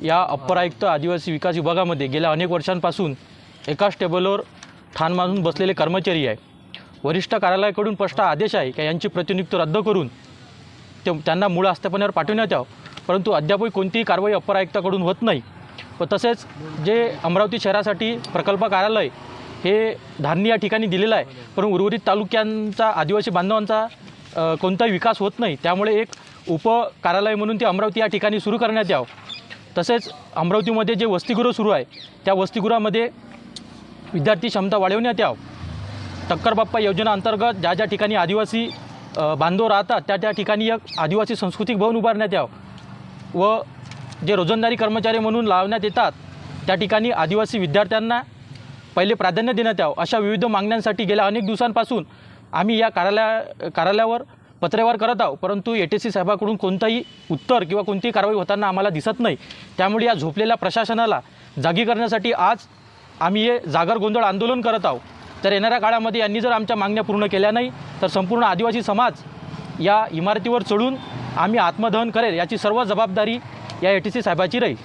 या अप्पर आयुक्त आदिवासी विकास विभागामध्ये गेल्या अनेक वर्षांपासून एकाच टेबलवर ठाण मांडून बसलेले कर्मचारी आहे। वरिष्ठ कार्यालयाकडून स्पष्ट आदेश आहे की यांची प्रतिनियुक्ती रद्द करून त्यांना मूळ आस्थापनेवर पाठवण्यात यावं, परंतु अद्यापही कोणतीही कारवाई अप्पर आयुक्ताकडून होत नाही। व तसेच जे अमरावती शहरासाठी प्रकल्प कार्यालय हे धारणी या ठिकाणी दिलेलं आहे, पण उर्वरित तालुक्यांचा आदिवासी बांधवांचा कोणताही विकास होत नाही। त्यामुळे एक उप कार्यालय म्हणून ते अमरावती या ठिकाणी सुरू करण्यात यावं। तसेच अमरावतीमध्ये जे वसतिगृह सुरू आहे त्या वसतिगृहामध्ये विद्यार्थी क्षमता वाढवण्यात यावं। टक्कर बाप्पा योजना अंतर्गत ज्या ज्या ठिकाणी आदिवासी बांधव राहतात त्या ठिकाणी एक आदिवासी सांस्कृतिक भवन उभारण्यात यावं व जे रोजंदारी कर्मचारी म्हणून लावण्यात येतात त्या ठिकाणी आदिवासी विद्यार्थ्यांना पहिले प्राधान्य देण्यात यावं। अशा विविध मागण्यांसाठी गेल्या अनेक दिवसांपासून आम्ही या कार्यालयावर पत्रव्यवहार करत आहोत, परंतु ATC साहेबांकडून कोणताही उत्तर किंवा कोणतीही कारवाई होताना आम्हाला दिसत नाही। त्यामुळे या झोपलेल्या प्रशासनाला जागी करण्यासाठी आज आम्ही हे जागर गोंधळ आंदोलन करत आहोत। तर येणाऱ्या काळामध्ये यांनी जर आमच्या मागण्या पूर्ण केल्या नाही तर संपूर्ण आदिवासी समाज या इमारतीवर चढून आम्ही आत्मदहन करेल, याची सर्व जबाबदारी या ATC साहेबाची राहील।